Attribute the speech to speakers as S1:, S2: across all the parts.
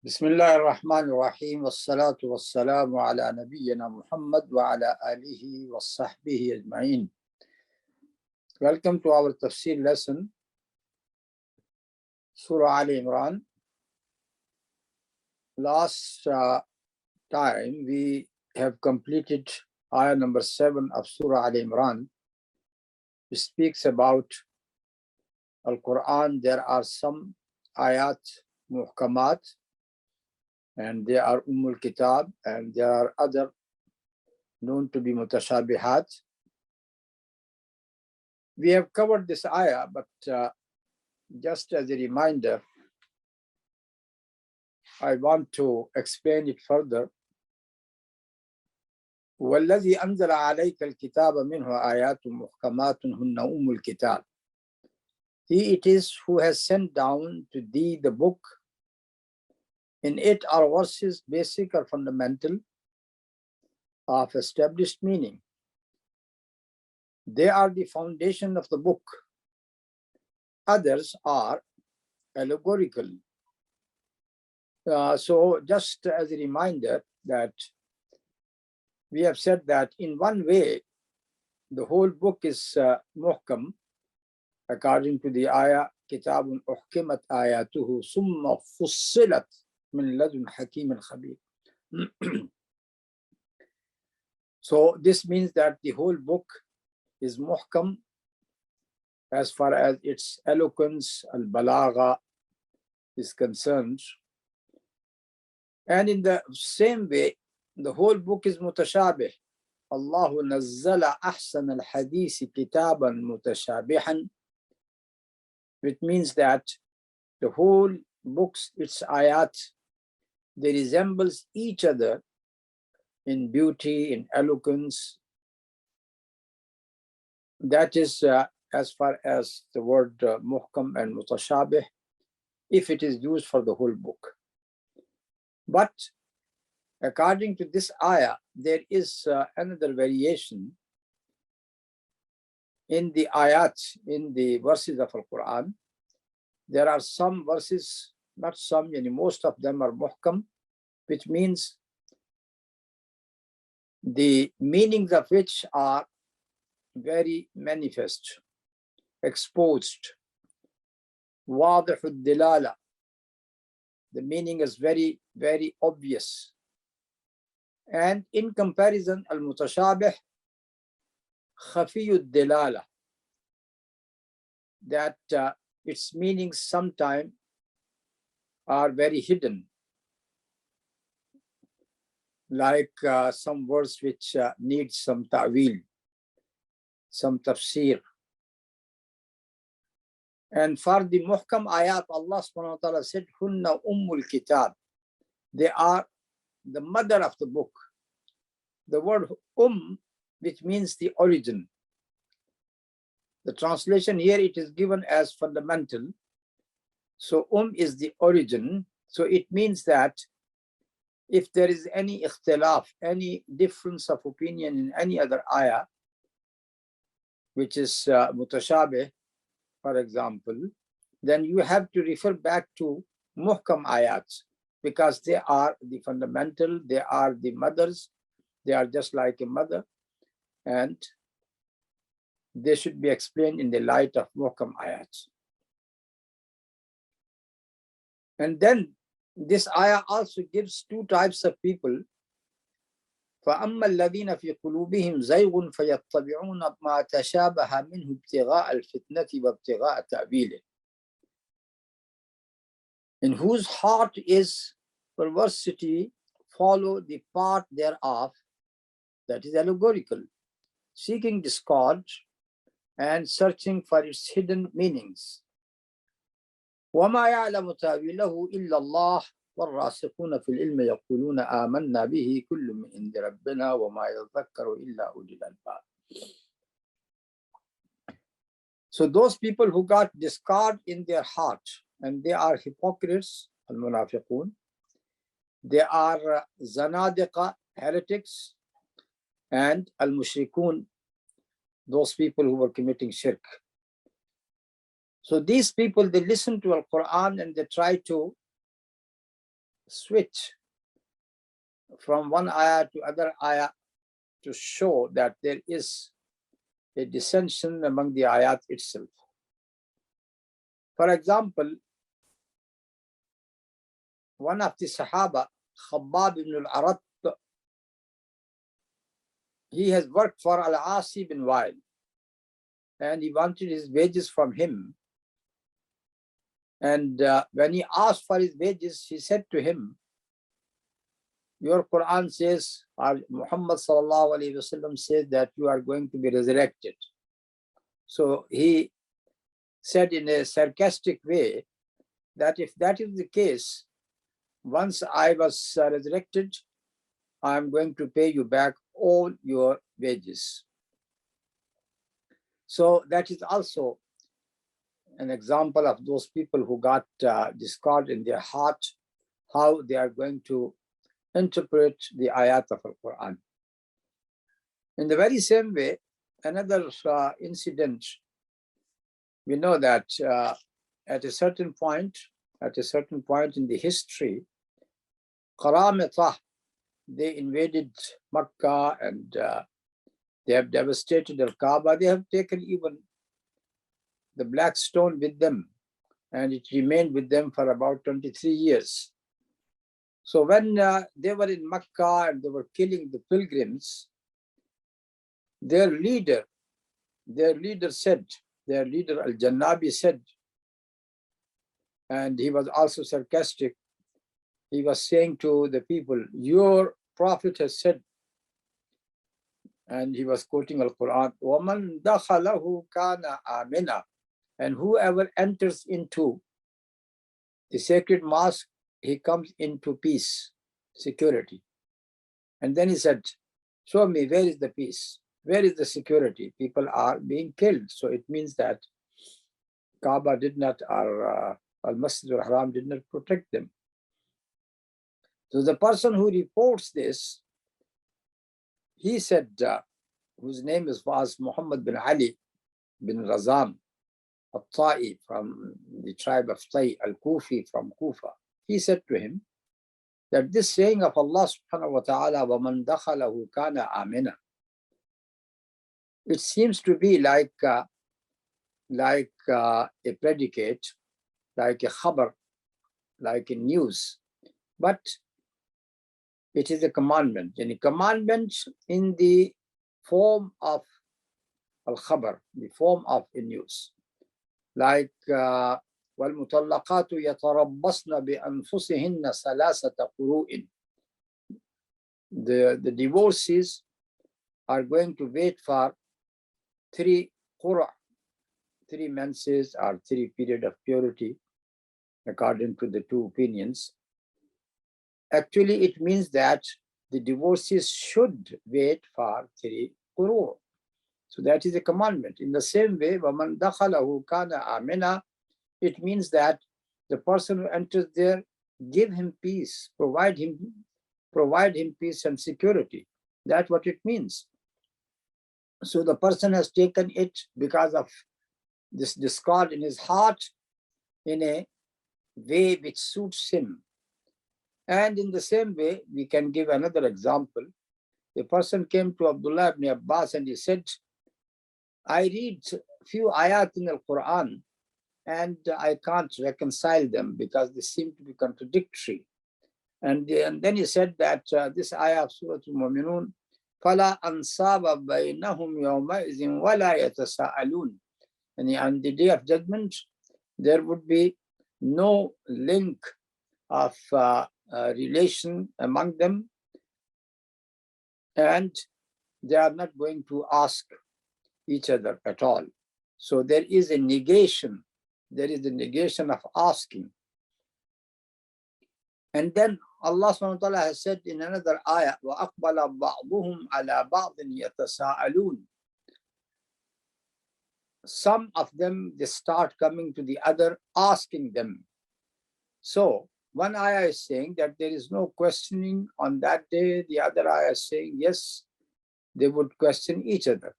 S1: Bismillah ar-Rahman ar-Rahim, wassalatu wassalamu ala nabiyyina Muhammad wa ala alihi wa sahbihi ajma'in. Welcome to our Tafsir lesson, Surah Aali Imran. Last time we have completed ayah number 7 of Surah Aali Imran, which speaks about Al-Qur'an. There are some ayat muhkamat, and they are Kitab, and there are other known to be mutashabihat. We have covered this ayah, but just as a reminder, I want to explain it further. وَالَّذِي أَنزَلَ عَلَيْكَ الْكِتَابَ مِنْهُ آيَاتٌ مُحْكَمَاتٌ هُنَّ الْكِتَابِ. He it is who has sent down to thee the book. In it are verses basic or fundamental of established meaning. They are the foundation of the book. Others are allegorical. So just as a reminder that we have said that in one way, the whole book is muhkam, according to the ayah, kitabun uhkimat ayatuhu summa fussilat min ladun hakim al-khabir. So this means that the whole book is muhkam as far as its eloquence, al-balagha, is concerned. And in the same way, the whole book is mutashabih. Allahu nazzala ahsan al-hadisi kitaban mutashabihan, which means that the whole books, its ayat, they resembles each other in beauty, in eloquence. That is as far as the word muhkam and mutashabih, if it is used for the whole book. But according to this ayah, there is another variation in the ayat, in the verses of Al-Qur'an. There are some verses, not some, most of them are muhkam, which means the meanings of which are very manifest, exposed. Wadihud dilala. The meaning is very, very obvious. And in comparison, al-mutashabih, khafiyud dilala, that its meanings sometimes are very hidden, like some words which need some ta'wil, some tafsir. And for the muhkam ayat, Allah subhanahu wa ta'ala said, Hunna kitab. They are the mother of the book. The word which means the origin. The translation here, it is given as fundamental. So is the origin. So it means that if there is any ikhtilaf, any difference of opinion in any other ayah, which is mutashabih, for example, then you have to refer back to muhkam ayats, because they are the fundamental, they are the mothers, they are just like a mother, and they should be explained in the light of muhkam ayats. And then this ayah also gives two types of people. فَأَمَّا الَّذِينَ فِي قُلُوبِهِمْ زَيْغٌ فَيَتَّبِعُونَ مَا تَشَابَهَ مِنْهُ ابْتِغَاءَ الْفِتْنَةِ وَابْتِغَاءَ تَأْوِيلِهِ. In whose heart is perversity, follow the part thereof that is allegorical, seeking discord and searching for its hidden meanings. وَمَا يَعْلَمُ تَأْوِيلَهُ إِلَّا اللَّهُ وَالرَّاسِخُونَ فِي الْعِلْمِ يَقُولُونَ آمَنَّا بِهِ كُلٌّ مِنْ عِنْدِ رَبِّنَا وَمَا يَذَّكَّرُ إِلَّا أُولُو الْأَلْبَابِ. So those people who got discord in their heart, and they are hypocrites, al-munafiqun, they are zanadiqa, heretics, and al-mushrikun, those people who were committing shirk. So these people, they listen to Al-Quran and they try to switch from one ayah to other ayah to show that there is a dissension among the ayat itself. For example, one of the Sahaba, Khabbab ibn al-Arat, he has worked for Al-As ibn Wa'il and he wanted his wages from him. And when he asked for his wages, he said to him, your Quran says, or Muhammad sallallahu alaihi wasallam says that you are going to be resurrected. So he said in a sarcastic way that if that is the case, once I was resurrected, I am going to pay you back all your wages. So that is also an example of those people who got discord in their heart, how they are going to interpret the ayat of Al-Quran. In the very same way, another incident, we know that at a certain point in the history, Qaramatah, they invaded Makkah and they have devastated Al-Kaaba. They have taken even the black stone with them, and it remained with them for about 23 years. So when they were in Makkah and they were killing the pilgrims, their leader Al-Jannabi said, and he was also sarcastic, he was saying to the people, your prophet has said, and he was quoting Al-Quran, وَمَنْ دَخَلَهُ كَانَ آمِنًا, and whoever enters into the sacred mosque, he comes into peace, security. And then he said, show me, where is the peace? Where is the security? People are being killed. So it means that Kaaba did not, or Al-Masjid al-Haram did not protect them. So the person who reports this, he said, whose name was Muhammad bin Ali bin Razam al-Ta'i from the tribe of Tai al-Kufi from Kufa. He said to him that this saying of Allah subhanahu wa ta'ala, وَمَنْ دَخَلَهُ كَانَ آمِنًا, it seems to be like a predicate, like a khabar, like a news, but it is a commandment, and a commandment in the form of al-khabar, the form of a news, like وَالْمُطَلَّقَاتُ يَتَرَبَّصْنَ بِأَنفُسِهِنَّ ثَلَاثَةَ قُرُوءٍ. The divorcees are going to wait for 3 qura', 3 menses or 3 period of purity, according to the 2 opinions. Actually, it means that the divorcees should wait for 3 quru'. So that is a commandment. In the same way, وَمَنْ دَخَلَهُ كَانَ آمِنًا, it means that the person who enters there, give him peace, provide him peace and security. That's what it means. So the person has taken it because of this discord in his heart in a way which suits him. And in the same way, we can give another example. A person came to Abdullah ibn Abbas and he said, I read few ayat in Al-Quran and I can't reconcile them because they seem to be contradictory. And then he said that this ayah of Surah Al-Mu'minun, فَلَا أَنْصَابَ بَيْنَهُمْ يَوْمَئِذٍ وَلَا يَتَسَاءَلُونَ. And on the day of judgment, there would be no link of relation among them, and they are not going to ask each other at all. So there is a negation. There is a negation of asking. And then Allah subhanahu wa ta'ala has said in another ayah, وَأَقْبَلَ بَعْضُهُمْ عَلَى بَعْضٍ يَتَسَاءَلُونَ. Some of them, they start coming to the other, asking them. So one ayah is saying that there is no questioning on that day. The other ayah is saying, yes, they would question each other.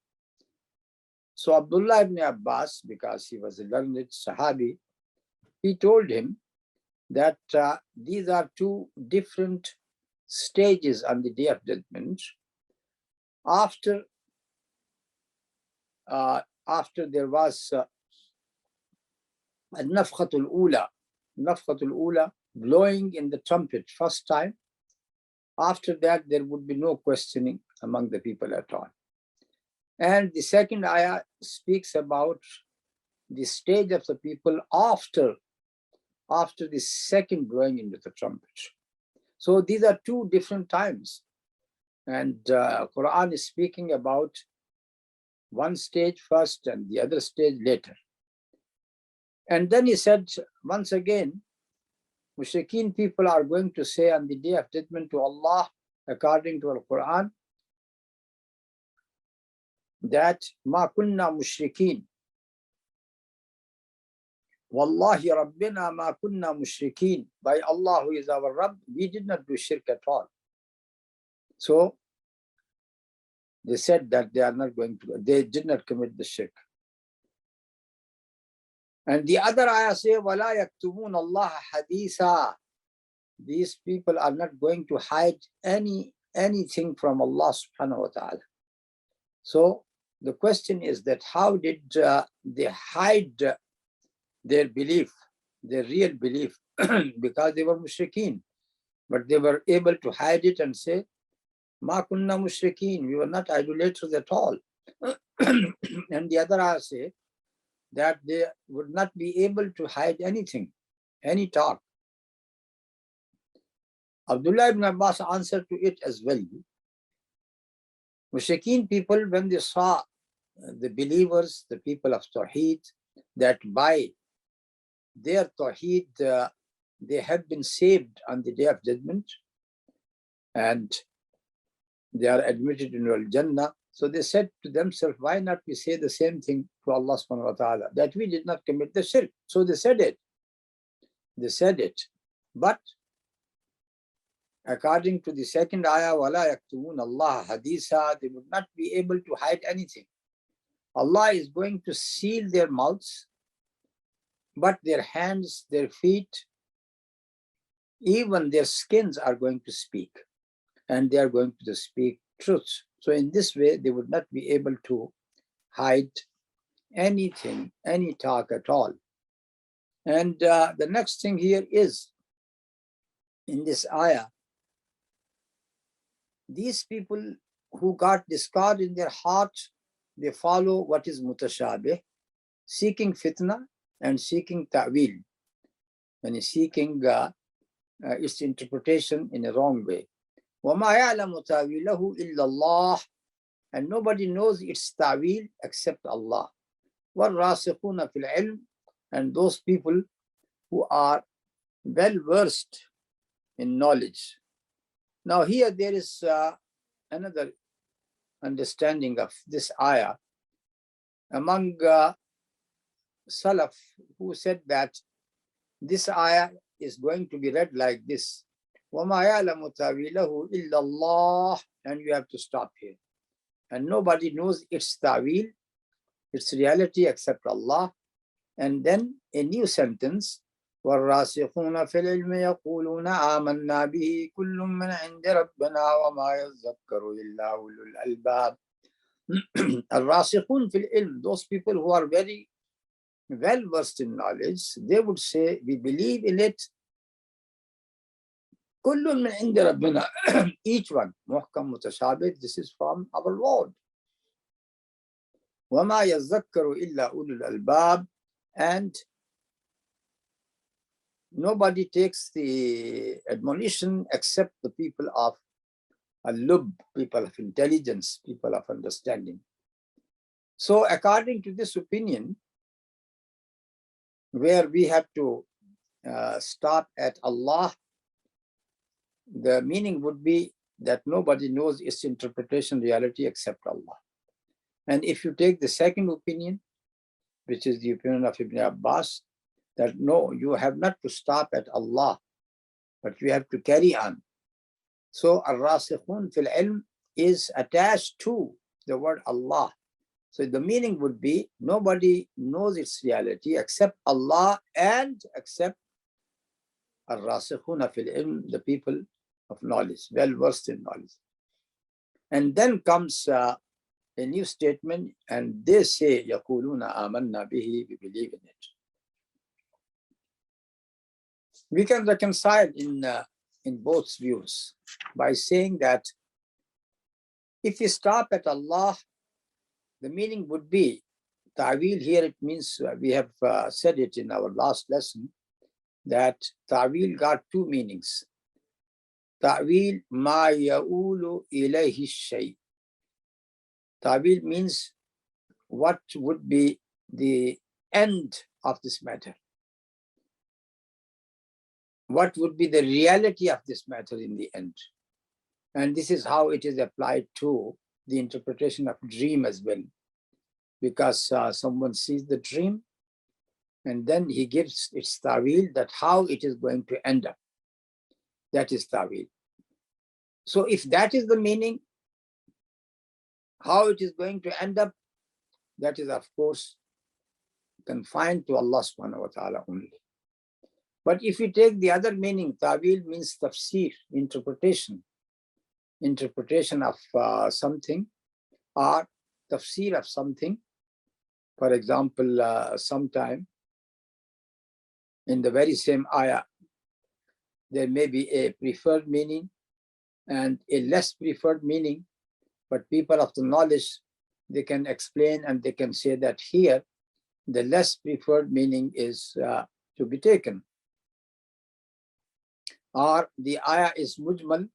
S1: So Abdullah ibn Abbas, because he was a learned Sahabi, he told him that these are two different stages on the Day of Judgment. After there was Nafkhatul Ula, blowing in the trumpet first time. After that, there would be no questioning among the people at all. And the second ayah speaks about the stage of the people after the second blowing into the trumpet. So these are two different times. And Quran is speaking about one stage first and the other stage later. And then he said, once again, Mushrikeen people are going to say on the Day of Judgment to Allah, according to Al-Quran, that Ma kunna mushrikeen. Wallahi Rabbina ma kunna mushrikeen. By Allah who is our Rabb, we did not do shirk at all. So they said that they did not commit the shirk. And the other ayah say, وَلَا يَكْتُمُونَ اللَّهَ حَدِيثًا. These people are not going to hide anything from Allah subhanahu wa ta'ala. So the question is that how did they hide their belief, their real belief? Because they were mushrikeen, but they were able to hide it and say, Ma kunna mushrikeen, we were not idolaters at all. And the other ayah say that they would not be able to hide anything, any talk. Abdullah ibn Abbas answered to it as well. Mushrikeen people, when they saw the believers, the people of Tawheed, that by their Tawheed, they have been saved on the Day of Judgment and they are admitted into Al-Jannah. So they said to themselves, why not we say the same thing to Allah subhanahu wa ta'ala, that we did not commit the shirk. So they said it. They said it. But according to the second ayah, وَلَا يَكْتُمُونَ اللَّهَ حَدِيثًا, they would not be able to hide anything. Allah is going to seal their mouths, but their hands, their feet, even their skins are going to speak. And they are going to speak truth. So in this way, they would not be able to hide anything, any talk at all. And the next thing here is, in this ayah, these people who got discord in their heart, they follow what is mutashabih, seeking fitna and seeking ta'wil, and seeking its interpretation in a wrong way. وَمَا يَعْلَمُ تَأْوِيلَهُ إِلَّا اللَّهُ, and nobody knows its ta'wil except Allah. وَالرَّاسِخُونَ فِي الْعِلْمِ, and those people who are well versed in knowledge. Now here there is another understanding of this ayah among Salaf, who said that this ayah is going to be read like this. وَمَا يَعْلَمُ تَأْوِيلَهُ إِلَّا اللَّهُ, and you have to stop here. And nobody knows its ta'wil, its reality except Allah. And then a new sentence, وَالرَّاسِخُونَ فِي الْعِلْمِ يَقُولُونَ آمَنَّا بِهِ كُلٌّ مِّنْ عِنْدِ رَبِّنَا وَمَا يَذَّكَّرُ إِلَّا أُولُو الْأَلْبَابِ. الرَّاسِخُونَ فِي الْعِلْمِ, those people who are very well versed in knowledge, they would say, we believe in it. كُلٌّ مِّنْ عِنْدِ رَبِّنَا, each one, muhkam, mutashabih, this is from our Lord. وَمَا يَذَّكَّرُ إِلَّا أُولُو الْأَلْبَابِ, and nobody takes the admonition except the people of al-lub, people of intelligence, people of understanding. So according to this opinion, where we have to stop at Allah, the meaning would be that nobody knows its interpretation reality except Allah. And if you take the second opinion, which is the opinion of Ibn Abbas, that no, you have not to stop at Allah, but you have to carry on. So ar-rasikhun fil ilm is attached to the word Allah. So the meaning would be nobody knows its reality except Allah and except Al-Rasikhuna fil ilm, the people of knowledge, well versed in knowledge. And then comes a new statement, and they say, Yaquluna amanna bihi, we believe in it. We can reconcile in both views by saying that if we stop at Allah, the meaning would be, ta'wil here, it means, we have said it in our last lesson, that ta'wil got two meanings. Ta'wil ma ya'ulu ilayhi shay. Ta'wil means what would be the end of this matter. What would be the reality of this matter in the end? And this is how it is applied to the interpretation of dream as well. Because someone sees the dream and then he gives its ta'wil, that how it is going to end up. That is ta'wil. So if that is the meaning, how it is going to end up, that is of course confined to Allah subhanahu wa ta'ala only. But if you take the other meaning, ta'wil means tafsir, interpretation of something, or tafsir of something. For example, sometime in the very same ayah, there may be a preferred meaning and a less preferred meaning, but people of the knowledge, they can explain and they can say that here, the less preferred meaning is to be taken. Or the ayah is mujmal,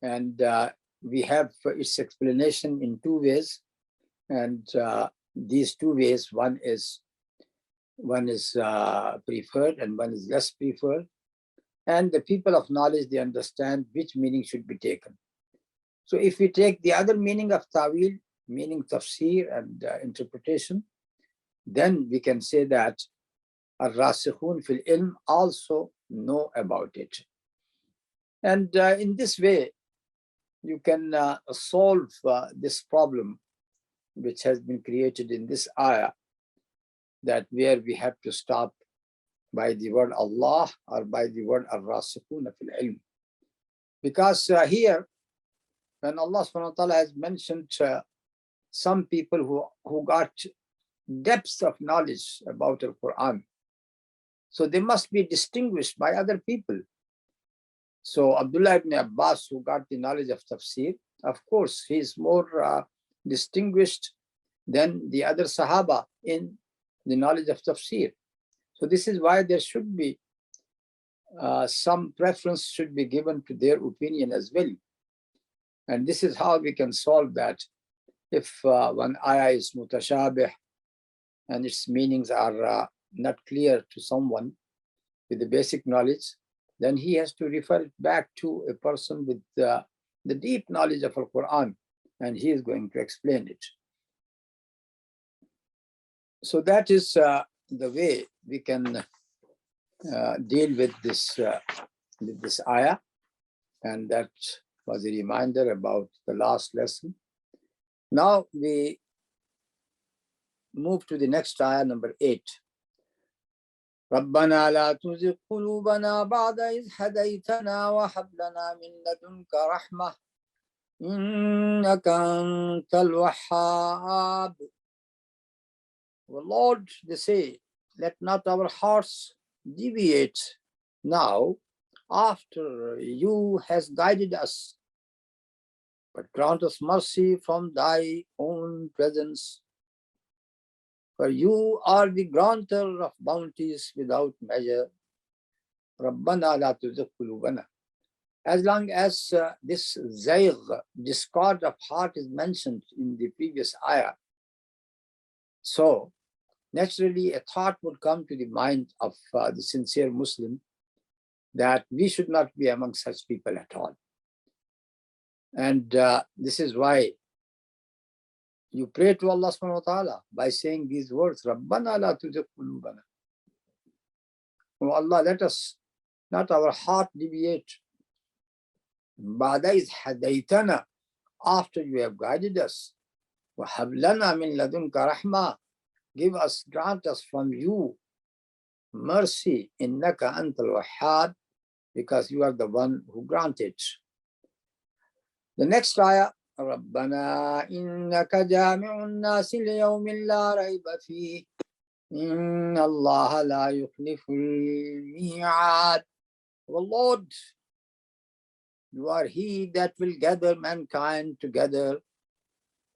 S1: and we have its explanation in two ways, and these two ways, one is preferred and one is less preferred, and the people of knowledge, they understand which meaning should be taken. So if we take the other meaning of ta'wil, meaning tafsir and interpretation, then we can say that al-rasikhun fil ilm also know about it. And in this way, you can solve this problem which has been created in this ayah, that where we have to stop by the word Allah or by the word al-rasikhun fil ilm. Because here, when Allah subhanahu wa ta'ala has mentioned some people who got depths of knowledge about the Qur'an, so they must be distinguished by other people. So Abdullah ibn Abbas, who got the knowledge of Tafsir, of course, he is more distinguished than the other Sahaba in the knowledge of Tafsir. So this is why there should be some preference should be given to their opinion as well. And this is how we can solve that. If one ayah is mutashabih and its meanings are not clear to someone with the basic knowledge, then he has to refer it back to a person with the deep knowledge of Al-Quran, and he is going to explain it. So that is the way we can deal with this ayah, and that was a reminder about the last lesson. Now we move to the next ayah, number 8. رَبَّنَا لَا تُزِغْ قُلُوبَنَا بَعْدَ إِذْ هَدَيْتَنَا وَهَبْ لَنَا مِن لَّدُنكَ رَحْمَةً إِنَّكَ أَنتَ الْوَهَّابُ. O Lord, they say, let not our hearts deviate now after you has guided us, but grant us mercy from thy own presence. For you are the granter of bounties without measure. Rabbana la tuzigh qulubana. As long as this zayg, discord of heart, is mentioned in the previous ayah, so naturally a thought would come to the mind of the sincere Muslim that we should not be among such people at all. And this is why you pray to Allah subhanahu wa ta'ala by saying these words, Rabbana la tuzigh qulubana. Oh Allah, let us not our heart deviate. Ba'da iz hadaytana, after you have guided us. Wa hab lana min ladunka rahma, give us, grant us from you mercy. Innaka antal wahhab, because you are the one who granted. The next ayah, رَبَّنَا إِنَّكَ جَامِعُ النَّاسِ لِيَوْمٍ لَا رَيْبَ فِيهِ إِنَّ اللَّهَ لَا يُخْلِفُ الْمِيعَادَ. O Lord, you are He that will gather mankind together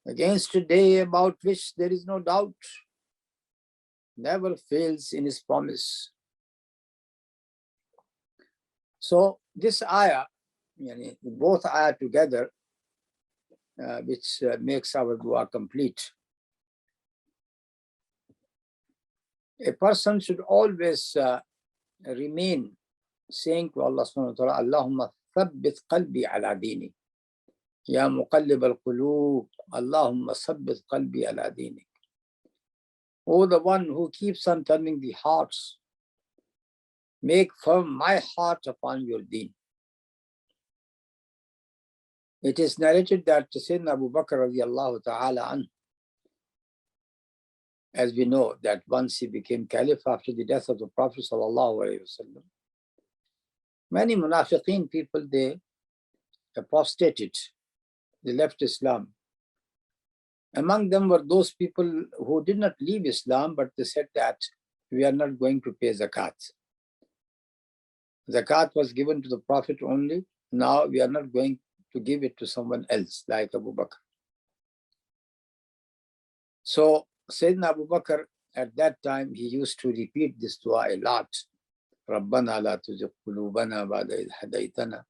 S1: against a day about which there is no doubt, never fails in His promise. So this ayah, both ayah together, which makes our dua complete. A person should always remain saying to Allah subhanahu wa ta'ala, Allahumma thabbit qalbi ala dini. Ya muqallib al-qulub, Allahumma thabbit qalbi ala dini. O the one who keeps on turning the hearts, make firm my heart upon your deen. It is narrated that Sayyidina Abu Bakr radiallahu ta'ala anhu, as we know, that once he became caliph after the death of the Prophet sallallahu alaihi wasallam, many munafiqeen people, they apostated, they left Islam. Among them were those people who did not leave Islam, but they said that we are not going to pay zakat. Zakat was given to the Prophet only. Now we are not going to give it to someone else like Abu Bakr. So Sayyidina Abu Bakr, at that time, he used to repeat this dua a lot. رَبَّنَا لَا تُزِغْ قُلُوبَنَا بَعْدَ إِذْ هَدَيْتَنَا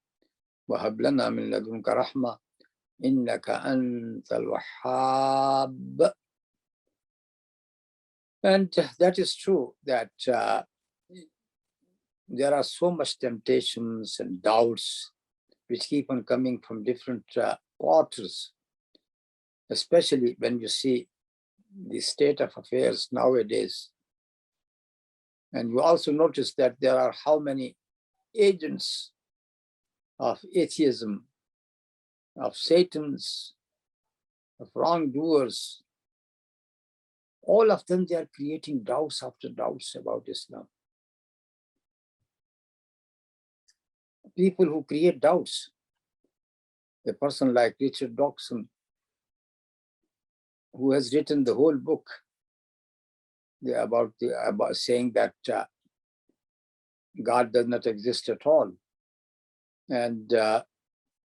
S1: وَهَبْ لَنَا مِن لَدُنْكَ رَحْمَةً إِنَّكَ أَنْتَ الْوَهَّابُ. And that is true, that there are so much temptations and doubts which keep on coming from different quarters, especially when you see the state of affairs nowadays. And you also notice that there are how many agents of atheism, of Satans, of wrongdoers. All of them, they are creating doubts after doubts about Islam. People who create doubts, a person like Richard Dawkins, who has written the whole book about saying that God does not exist at all. And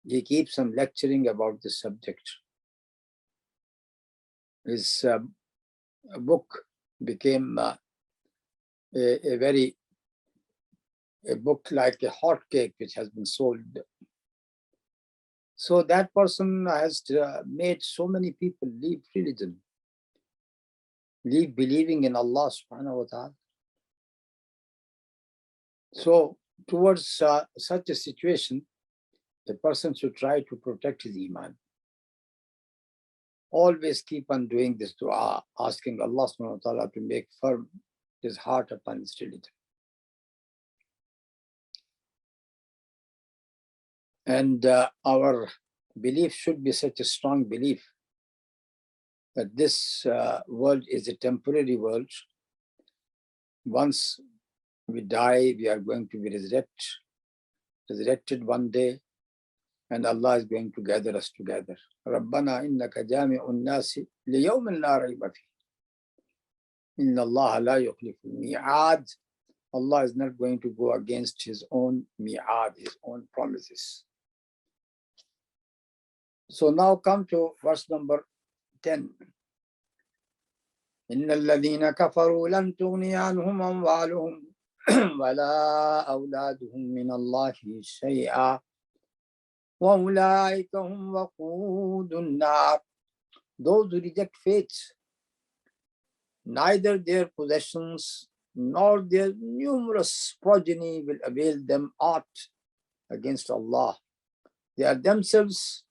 S1: he keeps on lecturing about this subject. His book became a book like a hot cake which has been sold. So that person has made so many people leave religion, leave believing in Allah subhanahu wa ta'ala. So towards such a situation, the person should try to protect his iman. Always keep on doing this dua, asking Allah subhanahu wa ta'ala to make firm his heart upon his religion. And our belief should be such a strong belief that this world is a temporary world. Once we die, we are going to be resurrected one day, and Allah is going to gather us together. رَبَّنَا إِنَّكَ جَامِعُ النَّاسِ لِيَوْمٍ لَا رَيْبَ فِيهِ إِنَّ اللَّهَ لَا يُخْلِفُ الْمِيعَادَ. Allah is not going to go against His own mi'ad, His own promises. So now come to verse number 10. إِنَّ الَّذِينَ كَفَرُوا لَن تُغْنِيَ عَنْهُمْ أَمْوَالُهُمْ وَلَا أَوْلَادُهُمْ مِنَ اللَّهِ شَيْئًا وَأُولَٰئِكَ هُمْ وَقُودُ النَّارِ. Those who reject faith, neither their possessions nor their numerous progeny will avail them aught against Allah. They are themselves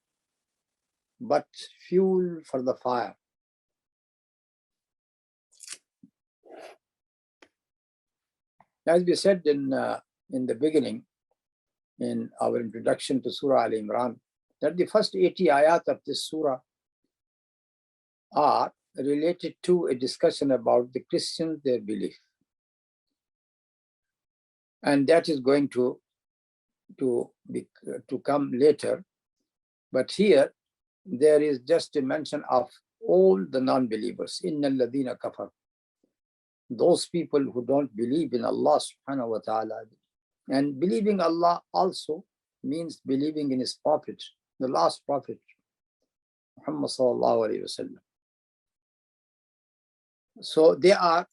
S1: but fuel for the fire. As we said in the beginning, in our introduction to Surah Aali Imran, that the first 80 ayat of this surah are related to a discussion about the Christians, their belief. And that is going to to come later. But here there is just a mention of all the non-believers. Inna alladhina kafar. Those people who don't believe in Allah subhanahu wa ta'ala. And believing Allah also means believing in his prophet, the last prophet, Muhammad sallallahu alayhi wa sallam. So they are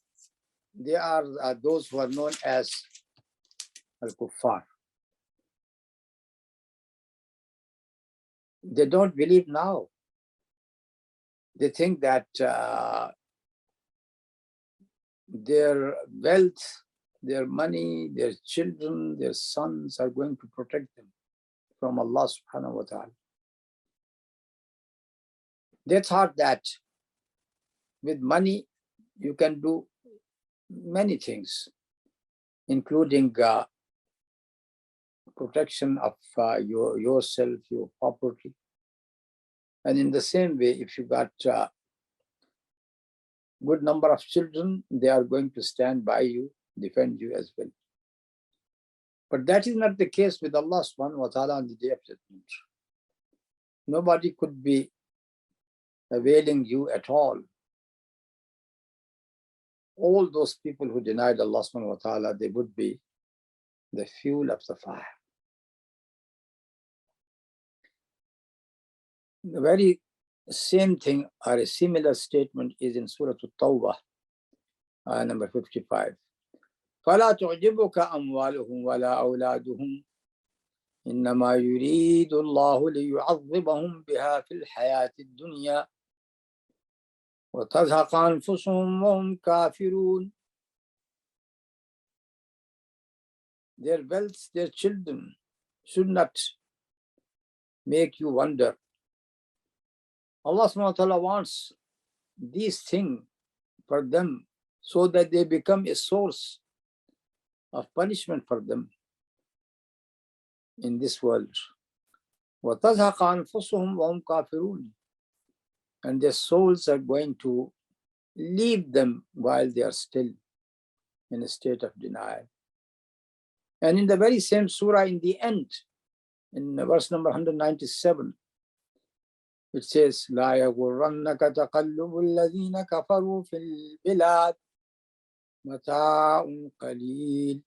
S1: those who are known as al-kuffar. They don't believe now. They think that their wealth, their money, their children, their sons are going to protect them from Allah subhanahu wa ta'ala. They thought that with money you can do many things, including protection of yourself, your property. And in the same way, if you got good number of children, they are going to stand by you, defend you as well. But that is not the case with Allah subhanahu wa ta'ala on the day of judgment. Nobody could be availing you at all. All those people who denied Allah subhanahu wa ta'ala, they would be the fuel of the fire. The very same thing or a similar statement is in Surah At-Tawbah, number 55. فَلَا تُعْجِبُكَ أَمْوَالُهُمْ وَلَا أَوْلَادُهُمْ إِنَّمَا يُرِيدُ اللَّهُ لِيُعَذِّبَهُمْ بِهَا فِي الْحَيَاةِ الدُّنْيَا وَتَزْهَقَ أَنفُسُهُمْ وَهُمْ كَافِرُونَ. Their wealth, their children should not make you wonder. Allah subhanahu wa ta'ala wants these things for them so that they become a source of punishment for them in this world. وَتَزْهَقَ أَنفُسُهُمْ وَهُمْ كَافِرُونَ. And their souls are going to leave them while they are still in a state of denial. And in the very same surah, in the end, in verse number 197, it says, لا يغرنك تقلب الذين كفروا في البلاد متاع قليل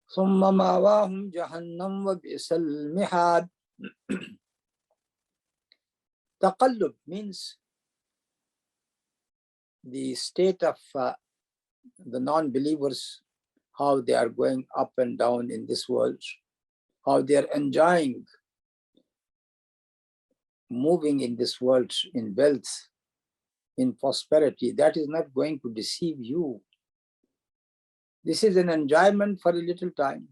S1: ثم مأواهم جهنم وبئس المهاد. Taqallub means the state of the non-believers, how they are going up and down in this world, how they are enjoying moving in this world in wealth, in prosperity. That is not going to deceive you. This is an enjoyment for a little time.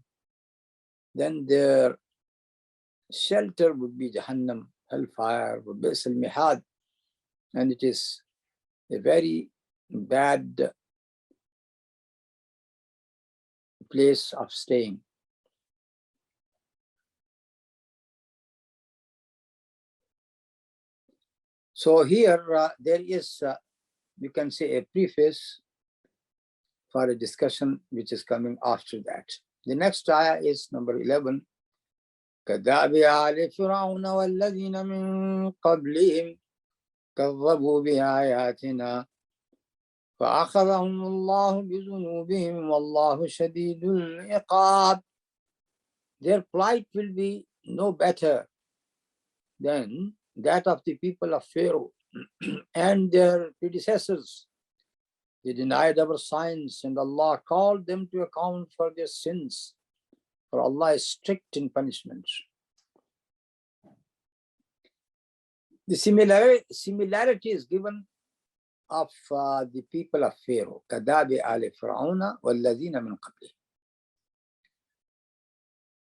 S1: Then their shelter would be Jahannam, hellfire, وَبِئْسَ الْمِهَادِ. And it is a very bad place of staying. So here there is, you can say, a preface for a discussion which is coming after that. The next ayah is number 11. كَدَّأْبِ آلِ فِرْعَوْنَ وَالَّذِينَ مِنْ قَبْلِهِمْ كَذَّبُوا بِآيَاتِنَا فَأَخَذَهُمُ اللَّهُ بِذُنُوبِهِمْ وَاللَّهُ شَدِيدُ الْعِقَابِ. Their plight will be no better than that of the people of Pharaoh and their predecessors. They denied our signs, and Allah called them to account for their sins, for Allah is strict in punishment. The similarity is given of the people of Pharaoh. كَدَابِ آلِ فِرْعَوْنَ وَالَّذِينَ مِنْ قَبْلِهِ.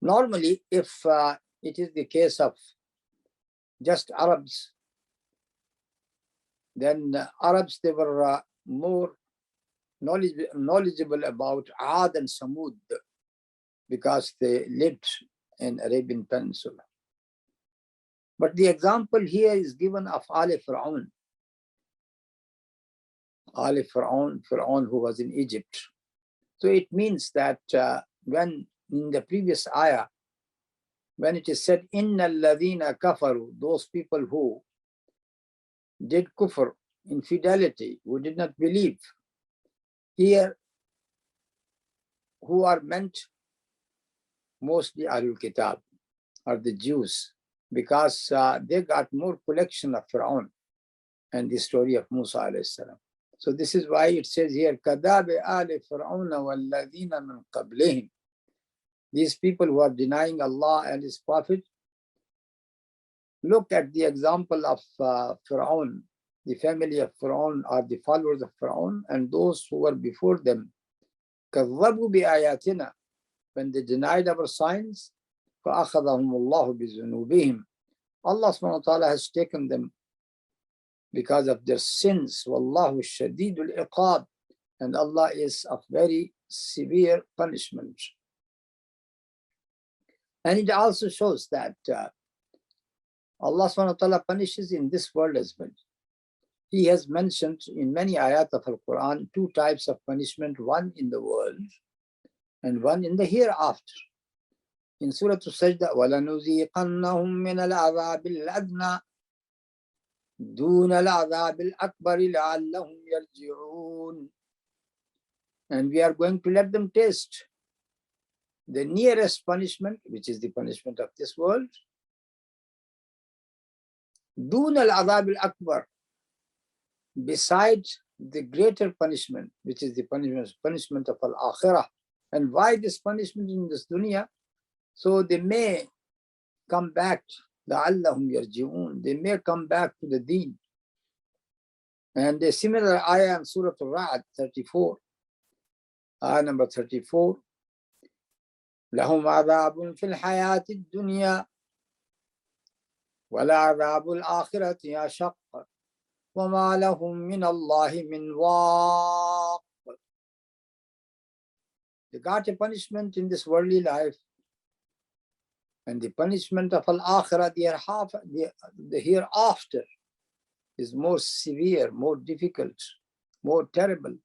S1: Normally, if it is the case of just Arabs, then Arabs, they were more knowledgeable about Ad and Samud because they lived in Arabian Peninsula. But the example here is given of Ali Fir'aun. Ali Fir'aun, Fir'aun who was in Egypt. So it means that when in the previous ayah, when it is said, Inna alladhina kafaru, those people who did kufr, infidelity, who did not believe. Here, who are meant? Mostly Ahlul Kitab, or the Jews, because they got more collection of Fir'aun and the story of Musa alayhi salam. So this is why it says here, كَذَابِ آلِ فِرْعَوْنَ وَالَّذِينَ مِنْ قَبْلِهِمْ. These people who are denying Allah and His Prophet, look at the example of Fir'aun, the family of Fir'aun, or the followers of Fir'aun, and those who were before them. كَذَّبُوا بِآيَاتِنَا, when they denied our signs, فَأَخَذَهُمُ اللَّهُ بِذُنُوبِهِمْ. Allah subhanahu wa ta'ala has taken them because of their sins. وَاللَّهُ الشَّدِيدُ الْعِقَابِ, and Allah is of very severe punishment. And it also shows that Allah subhanahu wa ta'ala punishes in this world as well. He has mentioned in many ayat of Al-Quran 2 types of punishment, one in the world and one in the hereafter. In Surah Al-Sajda, وَلَنُذِيقَنَّهُم مِّنَ الْعَذَابِ الْأَدْنَى دُونَ الْعَذَابِ الْأَكْبَرِ لَعَلَّهُمْ يَرْجِعُونَ. And we are going to let them taste the nearest punishment, which is the punishment of this world. دُونَ الْعَذَابِ الْأَكْبَرِ, beside the greater punishment, which is the punishment of Al-Akhirah. And why this punishment in this dunya? So they may come back, لَعَلَّهُمْ يَرْجِعُونَ, they may come back to the deen. And a similar ayah in Surah Al-Ra'd 34, ayah number 34, لَهُمْ عَذَابٌ فِي الْحَيَاةِ الدُّنْيَا وَلَعَذَابُ الْآخِرَةِ أَشَقُّ وَمَا لَهُمْ مِنَ اللَّهِ مِنْ وَاقٍ. They got a punishment in this worldly life, and the punishment of Al-Akhirah, the hereafter, is more severe, more difficult, more terrible.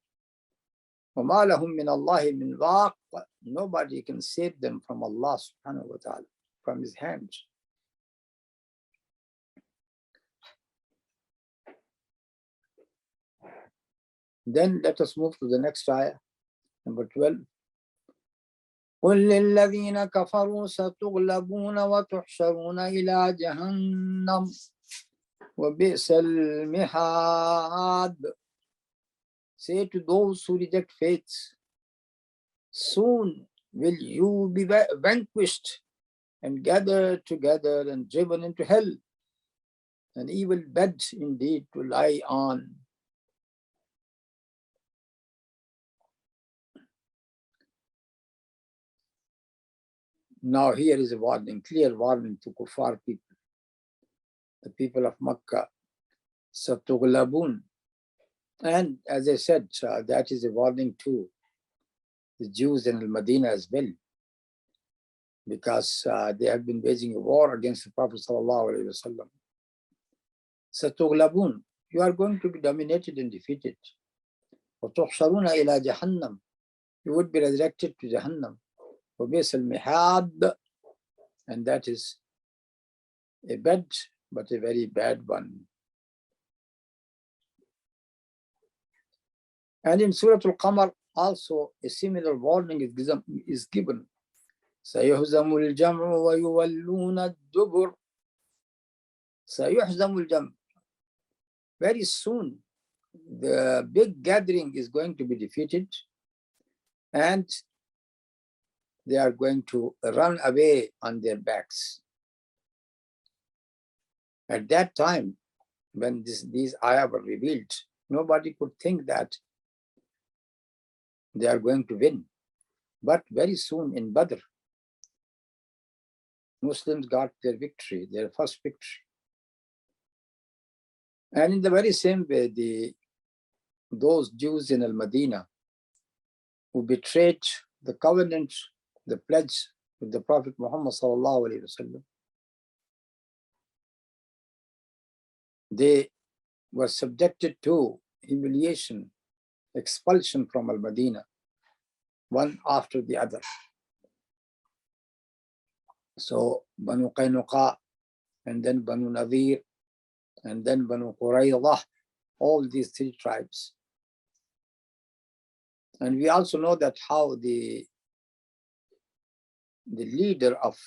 S1: وَمَا لَهُمْ مِنَ اللَّهِ مِنْ وَاقٍ. Nobody can save them from Allah subhanahu wa ta'ala, from His hands. Then let us move to the next ayah, number 12. قُلْ لِلَّذِينَ كَفَرُوا سَتُغْلَبُونَ وَتُحْشَرُونَ إِلَى جَهَنَّمَ وَبِئْسَ الْمِهَادُ. Say to those who reject faith, soon will you be vanquished and gathered together and driven into hell, an evil bed indeed to lie on. Now here is a warning, clear warning to kuffar people, the people of Makkah. Satughlabun. And as I said, that is a warning to the Jews in Al-Madinah as well, because they have been waging a war against the Prophet sallallahu alaihi wasallam. Satughlabun, you are going to be dominated and defeated. وَتُحْشَرُونَ إِلَى جَهَنَّمَ, you would be resurrected to Jahannam. وَبِئْسَ الْمِهَادُ, and that is a bed, but a very bad one. And in Surah Al-Qamar also a similar warning is given. سَيُحْزَمُ الْجَمْعُ وَيُوَلُّونَ الدُّبُرَ. سَيُحْزَمُ الْجَمْعُ, very soon the big gathering is going to be defeated, and they are going to run away on their backs. At that time, when these ayah were revealed, nobody could think that they are going to win. But very soon in Badr, Muslims got their victory, their first victory. And in the very same way, those Jews in Al-Madinah who betrayed the covenant, the pledge with the Prophet Muhammad sallallahu alaihi wasallam, they were subjected to humiliation, expulsion from Al-Madinah, one after the other. So Banu Qaynuqa, and then Banu Nadir, and then Banu Qurayza, all these three tribes. And we also know that how the leader of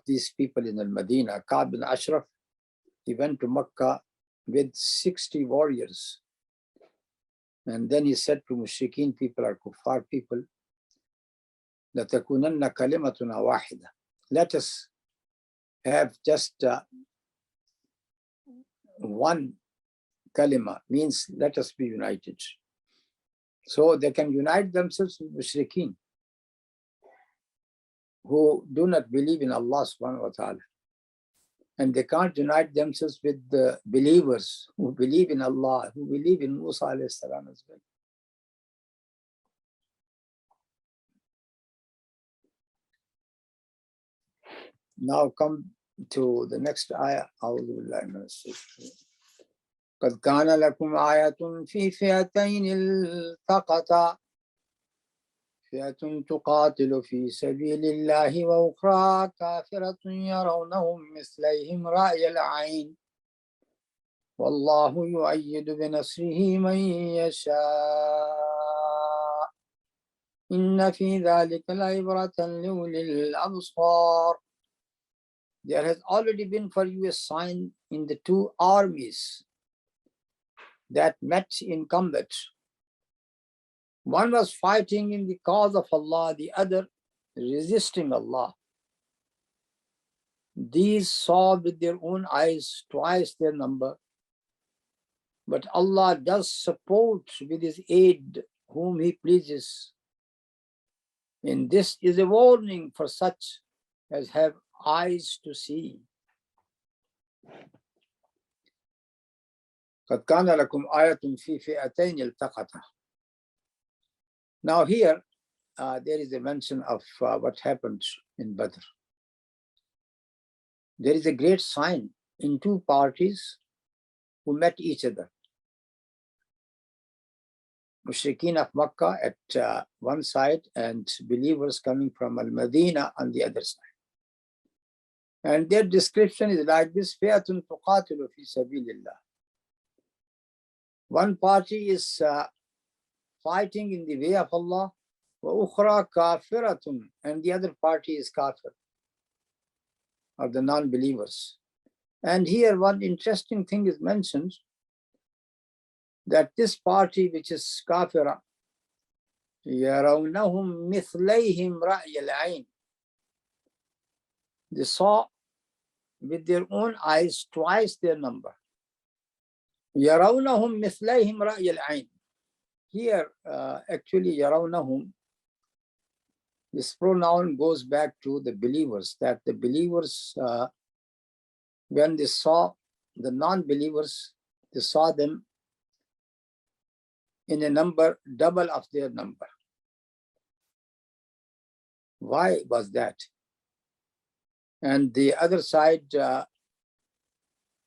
S1: these people in Al-Madinah, Ka'b bin Ashraf, he went to Makkah with 60 warriors. And then he said to Mushrikeen people or Kuffar people, لَتَكُونَنَّ كَلِمَتُنَا وَاحِدَةً. Let us have just one kalima, means let us be united. So they can unite themselves with Mushrikeen who do not believe in Allah subhanahu wa ta'ala. And they can't unite themselves with the believers who believe in Allah, who believe in Musa alayhi salam as well. Now come to the next ayah. قد كان لكم آية في فئتين التقتا فئة تقاتل في سبيل الله وأخرى كافرة يرونهم مثليهم رأي العين والله يؤيد بنصره من يشاء إن في ذلك لعبرة لأولي الأبصار. There has already been for you a sign in the two armies that met in combat. One was fighting in the cause of Allah, the other resisting Allah. These saw with their own eyes twice their number, but Allah does support with His aid whom He pleases. And this is a warning for such as have eyes to see. قد كان لكم آية في فئتين التقتا. Now here there is a mention of what happened in Badr. There is a great sign in two parties who met each other. Mushrikeen of Makkah at one side and believers coming from Al-Madinah on the other side. And their description is like this: فِئَةٌ تُقَاتِلُ فِي سَبِيلِ اللَّهِ. One party is fighting in the way of Allah, وَأُخْرَى كَافِرَةٌ, and the other party is kafir, or the non-believers. And here one interesting thing is mentioned, that this party which is kafira, يَرَوْنَهُمْ مِثْلَيْهِمْ رَأْيَ الْعَيْنِ. They saw with their own eyes twice their number. يَرَوْنَهُمْ مِثْلَيْهِمْ رَأْيَ الْعَيْنِ. Here, actually, يَرَوْنَهُمْ, this pronoun goes back to the believers, that the believers, when they saw the non-believers, they saw them in a number double of their number. Why was that? And the other side,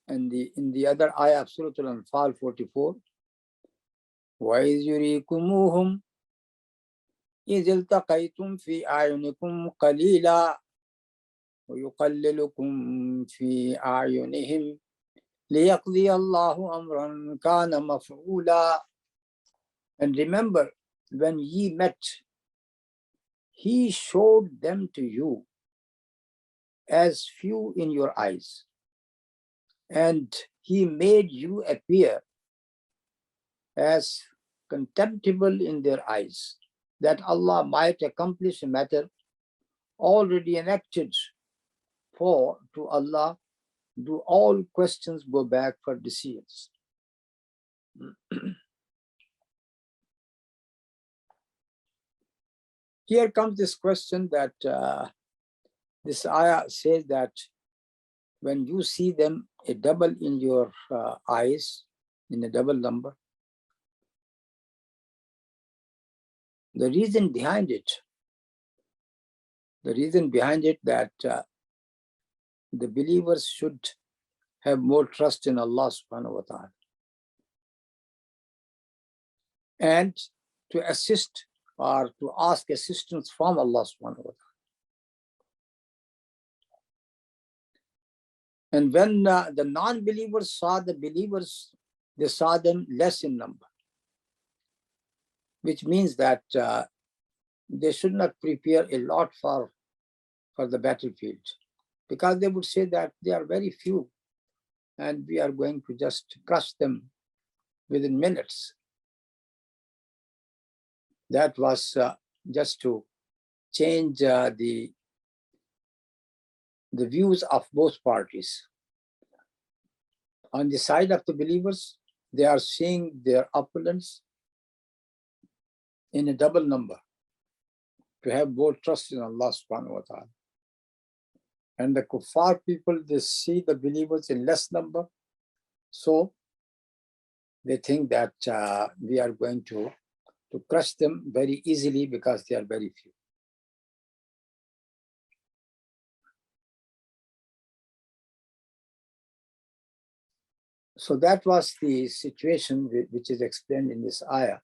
S1: in the other ayah of Surah Al-Anfal 44, وَإِذْ يُرِيكُمُوهُمْ إِذِ الْتَقَيْتُمْ فِي أَعْيُنِكُمْ قَلِيلًا وَيُقَلِّلُكُمْ فِي أَعْيُنِهِمْ لِيَقْضِيَ اللَّهُ أَمْرًا كَانَ مَفْعُولًا. And remember, when ye met, He showed them to you as few in your eyes, and He made you appear as contemptible in their eyes, that Allah might accomplish a matter already enacted. For to Allah do all questions go back for decisions. Here comes this question that this ayah says that when you see them a double in your eyes, in a double number, the reason behind it that the believers should have more trust in Allah subhanahu wa ta'ala, and to assist or to ask assistance from Allah subhanahu wa ta'ala. And when the non-believers saw the believers, they saw them less in number, which means that they should not prepare a lot for the battlefield, because they would say that they are very few and we are going to just crush them within minutes. That was just to change the views of both parties. On the side of the believers, they are seeing their opponents in a double number, to have both trust in Allah subhanahu wa ta'ala. And the kuffar people, they see the believers in less number, so they think that we are going to crush them very easily because they are very few. So that was the situation which is explained in this ayah.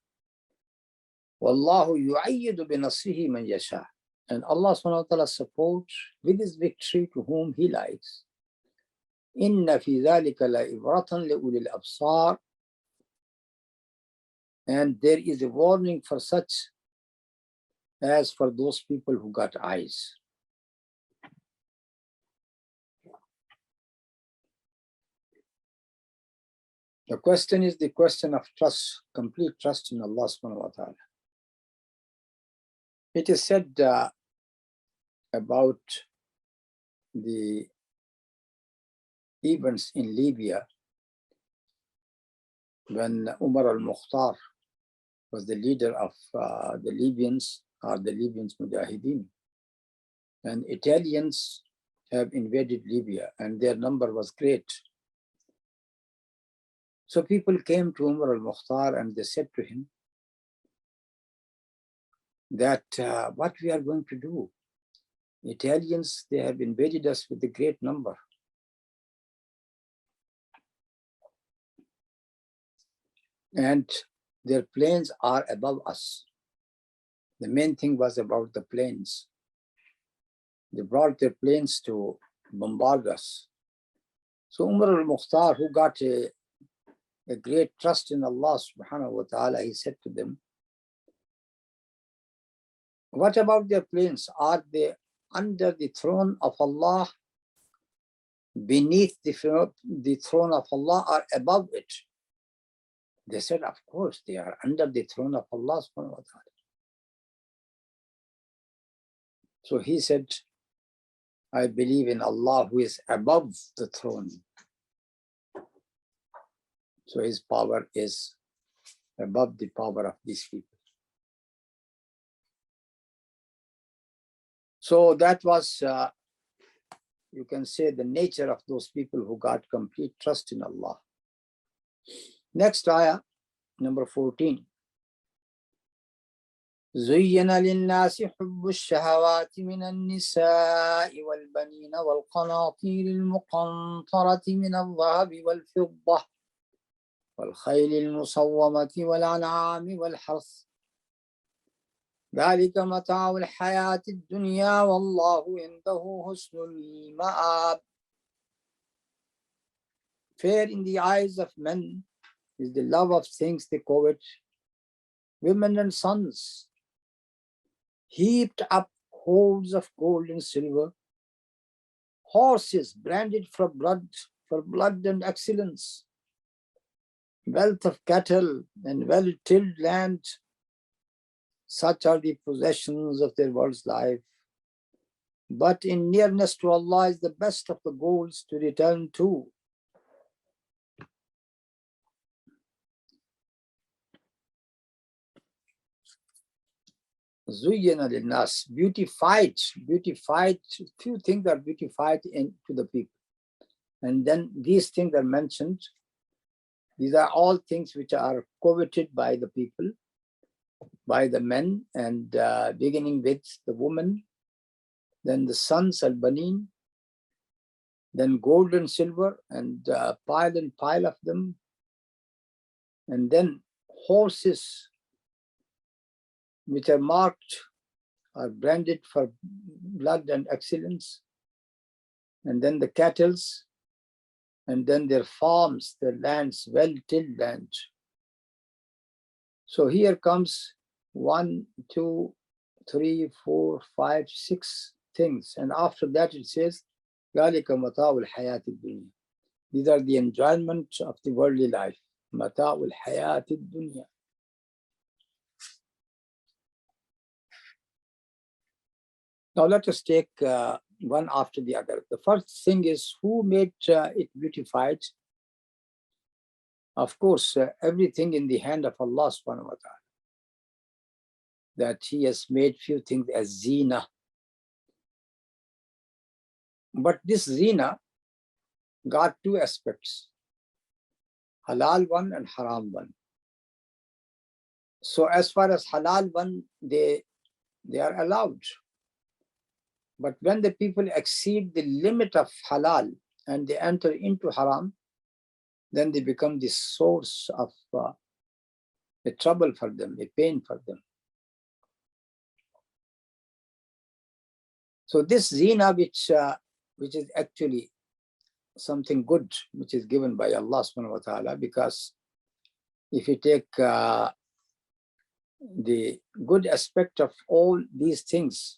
S1: Wallahu yu'ayyidu bi nasrihi man yasha. And Allah subhanahu wa ta'ala supports with his victory to whom he likes. Inna fi dhalika la ibratan li ulil absar. And there is a warning for such as for those people who got eyes. The question is the question of trust, complete trust in Allah subhanahu wa ta'ala. It is said about the events in Libya when Umar al-Mukhtar was the leader of the Libyans, or the Libyans Mujahideen. And Italians have invaded Libya and their number was great. So people came to Umar al-Mukhtar and they said to him that what we are going to do? Italians, they have invaded us with a great number. And their planes are above us. The main thing was about the planes. They brought their planes to bombard us. So Umar al-Mukhtar, who got a great trust in Allah subhanahu wa ta'ala, he said to them, what about their planes? Are they under the throne of Allah, beneath the throne of Allah, or above it? They said, of course, they are under the throne of Allah subhanahu wa ta'ala. So he said, I believe in Allah who is above the throne. So his power is above the power of these people. So that was, you can say, the nature of those people who got complete trust in Allah. Next ayah, number 14. زين للناس حب الشهوات من النساء والبنين والقناطير المقنطرة من الذهب والفضة والخيل المصومة والأنعام والحرث ذلك متاع الحياة الدنيا والله عنده حسن المآب. Fair in the eyes of men is the love of things they covet, women and sons, heaped up hoards of gold and silver, horses branded for blood and excellence, wealth of cattle and well-tilled land. Such are the possessions of their world's life. But in nearness to Allah is the best of the goals to return to. Zuyyana lin-nas, beautified, few things are beautified to the people. And then these things are mentioned. These are all things which are coveted by the people, by the men, and beginning with the woman, then the sons al-banin, then gold and silver, and pile and pile of them, and then horses which are marked or branded for blood and excellence, and then the cattles, and then their farms, their lands, well-tilled land. So here comes 1, 2, 3, 4, 5, 6 things. And after that it says, ذَلِكَ مَتَاعُ الْحَيَاةِ الدُّنْيَا. These are the enjoyment of the worldly life. مَتَاعُ الْحَيَاةِ الدُّنْيَا. Now let us take one after the other. The first thing is, who made it beautified? Of course, everything in the hand of Allah subhanahu wa ta'ala. That He has made few things as zina. But this zina got two aspects, halal one and haram one. So as far as halal one, they are allowed. But when the people exceed the limit of halal and they enter into haram, then they become the source of a trouble for them, a pain for them. So this zina, which is actually something good, which is given by Allah subhanahu wa ta'ala, because if you take the good aspect of all these things,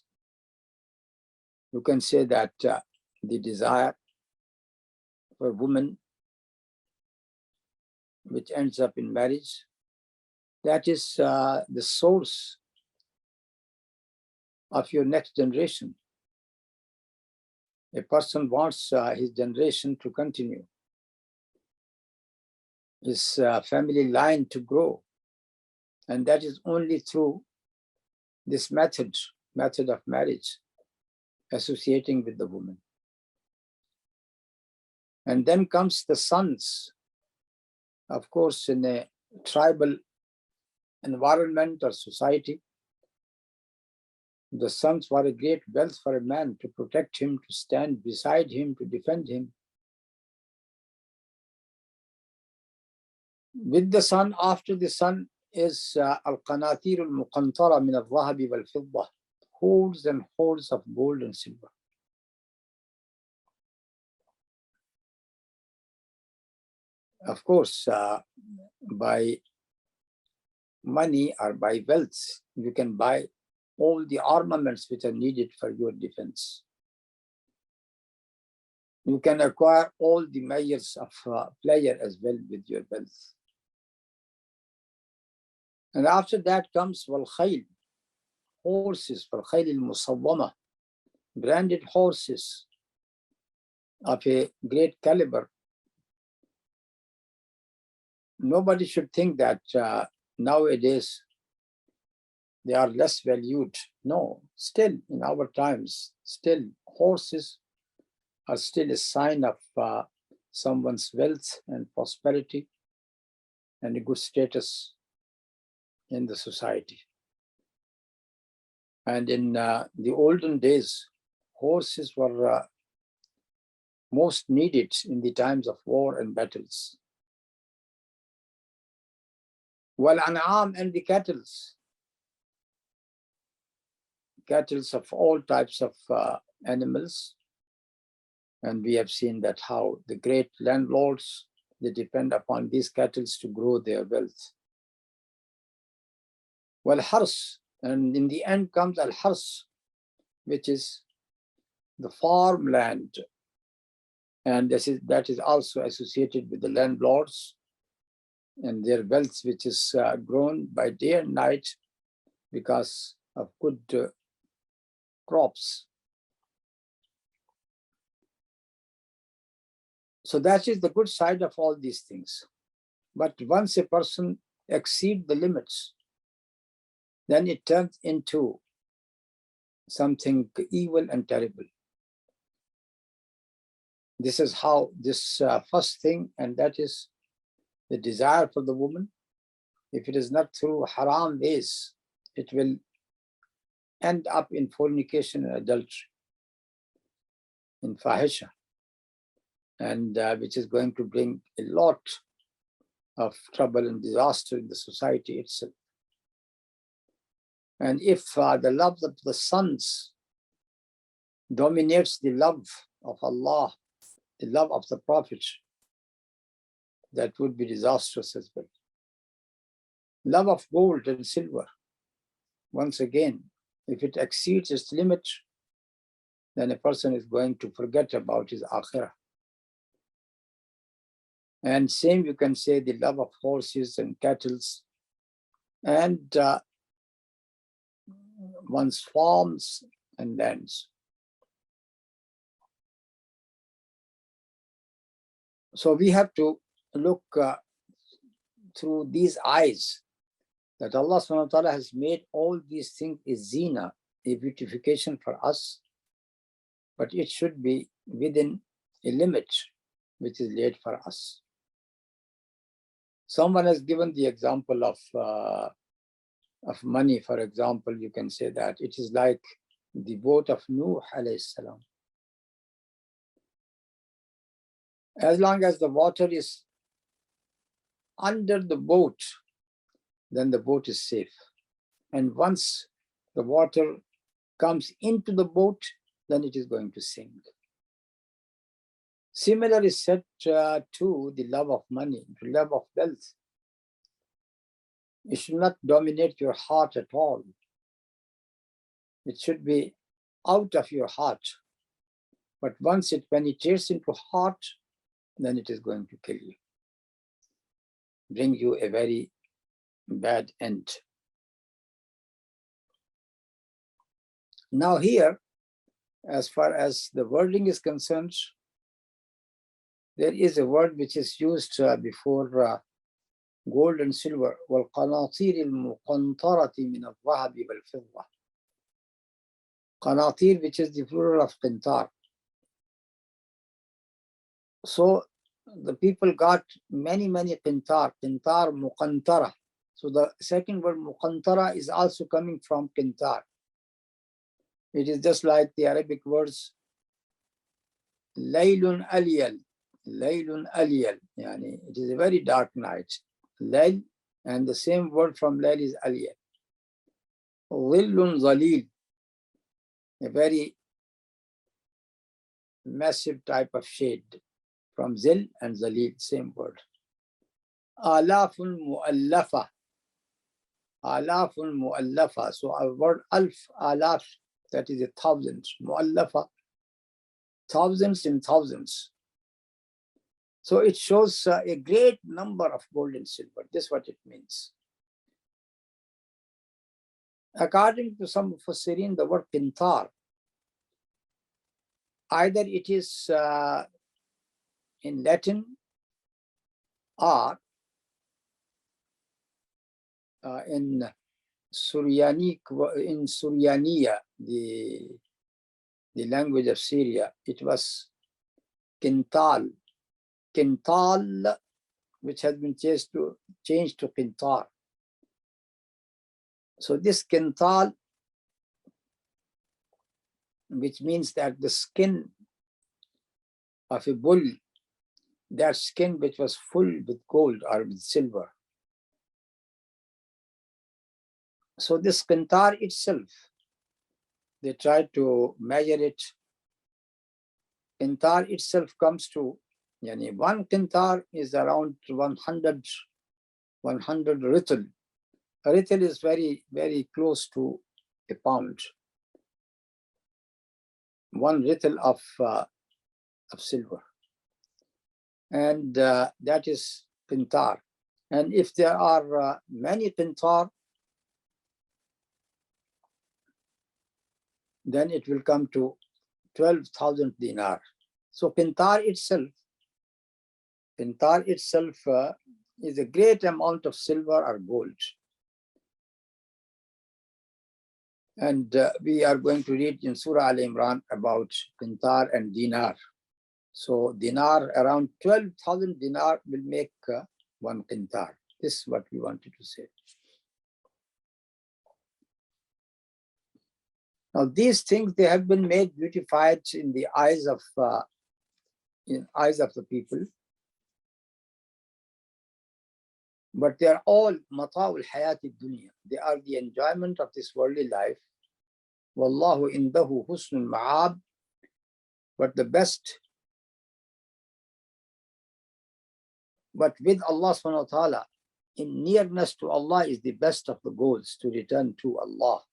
S1: you can say that the desire for women, which ends up in marriage, that is the source of your next generation. A person wants his generation to continue, his family line to grow. And that is only through this method of marriage, associating with the woman. And then comes the sons. Of course, in a tribal environment or society, the sons were a great wealth for a man, to protect him, to stand beside him, to defend him. With the son, after the son, is al-qanatir al-muqantara min al-dhahabi wal-fidda, hoards and hoards of gold and silver. Of course, by money or by wealth, you can buy all the armaments which are needed for your defense. You can acquire all the measures of pleasure as well with your wealth. And after that comes wal-khayl, horses, wal-khayl al-musawwama, branded horses of a great caliber. Nobody should think that nowadays they are less valued. No, still in our times, still horses are still a sign of someone's wealth and prosperity and a good status in the society. And in the olden days, horses were most needed in the times of war and battles. Wal-an'am, and the cattles of all types of animals. And we have seen that how the great landlords, they depend upon these cattle to grow their wealth. Wal-hars, and in the end comes al-hars, which is the farmland. And that is also associated with the landlords and their wealth, which is grown by day and night because of good crops. So that is the good side of all these things. But once a person exceeds the limits, then it turns into something evil and terrible. This is how this first thing, and that is the desire for the woman. If it is not through haram ways, it will end up in fornication and adultery, in fahisha, and which is going to bring a lot of trouble and disaster in the society itself. And if the love of the sons dominates the love of Allah, the love of the Prophet, that would be disastrous as well. Love of gold and silver, once again, if it exceeds its limit, then a person is going to forget about his akhirah. And same you can say the love of horses and cattle and one's farms and lands. So we have to look through these eyes that Allah subhanahu wa ta'ala has made all these things a zina, a beautification for us, but it should be within a limit which is laid for us. Someone has given the example of money, for example. You can say that it is like the boat of Nuh alayhi salam. As long as the water is under the boat, then the boat is safe. And once the water comes into the boat, then it is going to sink. Similar is said to the love of money, the love of wealth. It should not dominate your heart at all. It should be out of your heart. But once it penetrates into heart, then it is going to kill you, bring you a very bad end. Now here, as far as the wording is concerned, there is a word which is used before gold and silver. وَالْقَنَاطِيرِ الْمُقَنْطَرَةِ مِنَ الذَّهَبِ وَالْفِضَّةِ. Qanatir, which is the plural of qintar. So the people got many qintar, qintar muqantara. So the second word muqantara is also coming from qintar. It is just like the Arabic words laylun aliyal. Laylun aliyal. Yani it is a very dark night. Layl, and the same word from layl is aliyal. Dhillun zalil. A very massive type of shade. From zil and zalil, same word. Alafun mu'allafa. Alafun mu'allafa. So our word alf, alaf, that is a thousand. Mu'allafa, thousands and thousands. So it shows a great number of gold and silver. This is what it means. According to some mufassirin, the word qintar, either it is in Latin or in Suryaniya, the language of Syria, it was quintal, which has been changed to qintar. So this quintal, which means that the skin of a bull, that skin which was full with gold or with silver. So this qintar itself, they tried to measure it. Qintar itself comes to, yani one qintar is around 100 ritl. A ritl is very close to a pound. One ritl of silver. And that is qintar. And if there are many qintar, then it will come to 12,000 dinar. So qintar itself is a great amount of silver or gold. And we are going to read in Surah Aali Imran about qintar and dinar. So dinar, around 12,000 dinar will make one qintar. This is what we wanted to say. Now these things, they have been made beautified in the eyes of the people. But they are all mata'ul hayati dunya. They are the enjoyment of this worldly life. Wallahu indahu husnul ma'ab. But the best, but with Allah subhanahu wa ta'ala, in nearness to Allah is the best of the goals, to return to Allah.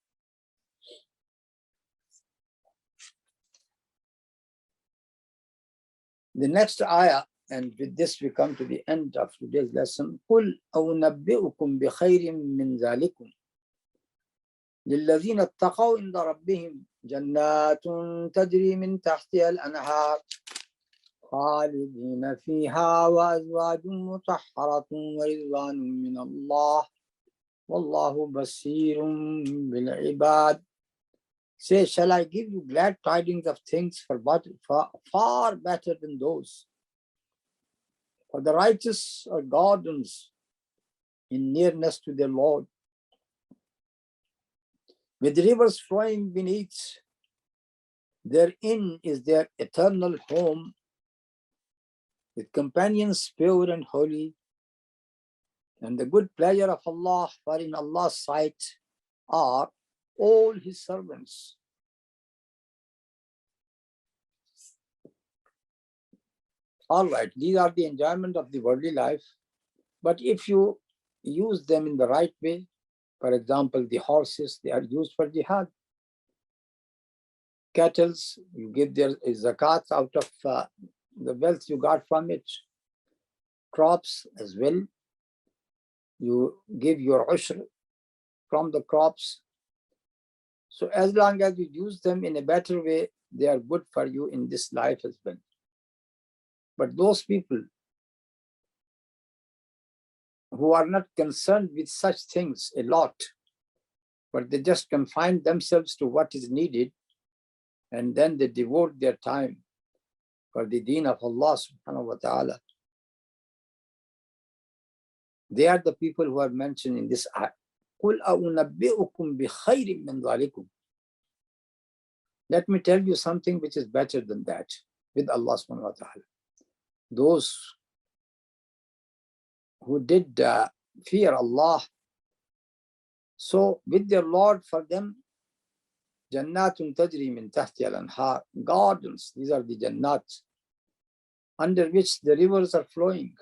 S1: The next ayah, and with this we come to the end of today's lesson. قُلْ أَوْنَبِّئُكُمْ بِخَيْرٍ مِّن ذَلِكُمْ لِلَّذِينَ اتَّقَوْا عِندَ رَبِّهِمْ جَنَّاتٌ تَجْرِي مِن تَحْتِهَا الْأَنْهَارُ خَالِدِينَ فِيهَا وَأَزْوَاجٌ مُطَهَّرَةٌ وَرِضْوَانٌ مِّنَ اللَّهِ وَاللَّهُ بَصِيرٌ بِالْعِبَادِ. Say, shall I give you glad tidings of things far better than those? For the righteous are gardens in nearness to their Lord, with rivers flowing beneath. Therein is their eternal home, with companions pure and holy, and the good pleasure of Allah, for in Allah's sight are all His servants. All right, these are the enjoyment of the worldly life. But if you use them in the right way, for example, the horses, they are used for jihad. Cattle, you give their zakat out of the wealth you got from it. Crops as well, you give your ushr from the crops. So as long as you use them in a better way, they are good for you in this life as well. But those people who are not concerned with such things a lot, but they just confine themselves to what is needed, and then they devote their time for the deen of Allah subhanahu wa ta'ala. They are the people who are mentioned in this ayah. قُلْ أَوْنَبِّئُكُمْ بِخَيْرٍ مِّن ذَلِكُمْ. Let me tell you something which is better than that with Allah subhanahu wa ta'ala. Those who did fear Allah, so with their Lord, for them, Jannatun tajri min tahti al-anhar, gardens, these are the Jannats, under which the rivers are flowing.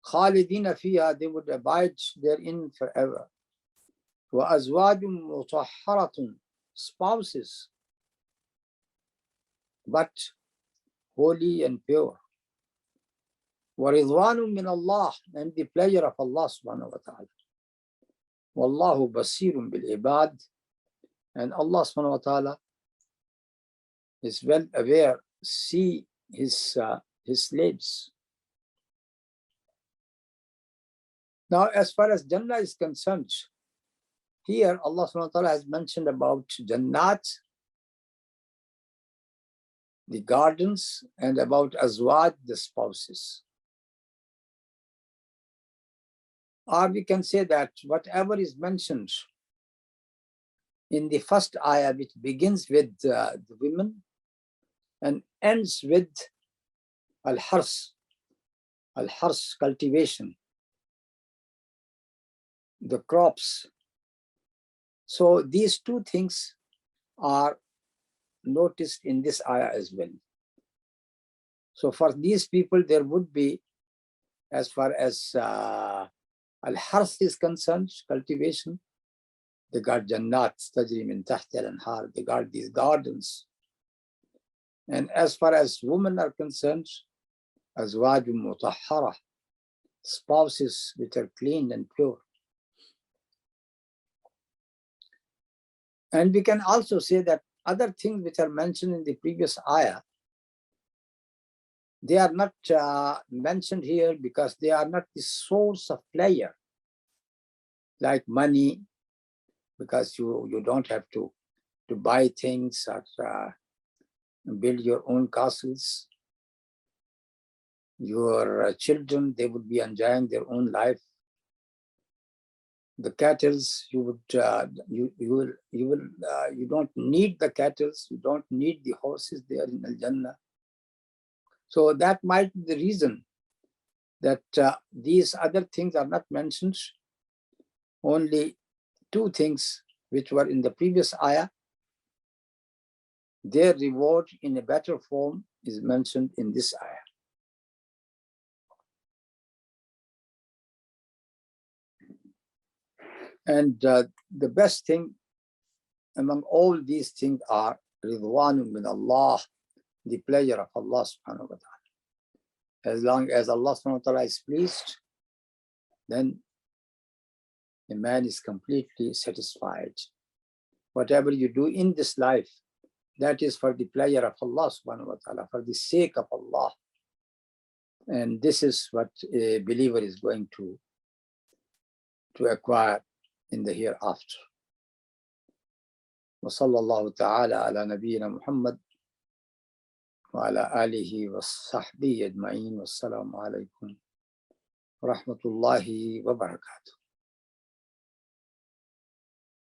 S1: Khalidina fiha, they would abide therein forever. Wa azwajun mutahharatun, spouses, but holy and pure. Wa ridwanun min Allah, and the pleasure of Allah subhanahu wa ta'ala. Wallahu basirun bil ibad, and Allah subhanahu wa ta'ala is well aware, see his slaves. Now, as far as Jannah is concerned, here Allah subhanahu wa ta'ala has mentioned about Jannat, the gardens, and about Azwaj, the spouses. Or we can say that whatever is mentioned in the first ayah, which begins with the women and ends with al-hars, cultivation, the crops. So these two things are noticed in this ayah as well. So for these people, there would be, as far as al-hars is concerned, cultivation, they got Jannat, tajri min tahti al-anhar, they got these gardens. And as far as women are concerned, azwajun mutahhara, spouses which are clean and pure. And we can also say that other things which are mentioned in the previous ayah, they are not mentioned here because they are not the source of pleasure, like money, because you don't have to buy things or build your own castles. Your children, they would be enjoying their own life. The cattle, you don't need the cattle, you don't need the horses there in Al-Jannah. So that might be the reason that these other things are not mentioned. Only two things which were in the previous ayah, their reward in a better form is mentioned in this ayah. And the best thing among all these things are Ridwanun min Allah, the pleasure of Allah subhanahu wa ta'ala. As long as Allah subhanahu wa ta'ala is pleased, then a man is completely satisfied. Whatever you do in this life, that is for the pleasure of Allah subhanahu wa ta'ala, for the sake of Allah. And this is what a believer is going to acquire in the hereafter. وصلى الله تعالى على نبينا محمد وعلى آله وصحبه أجمعين والسلام عليكم ورحمة الله وبركاته.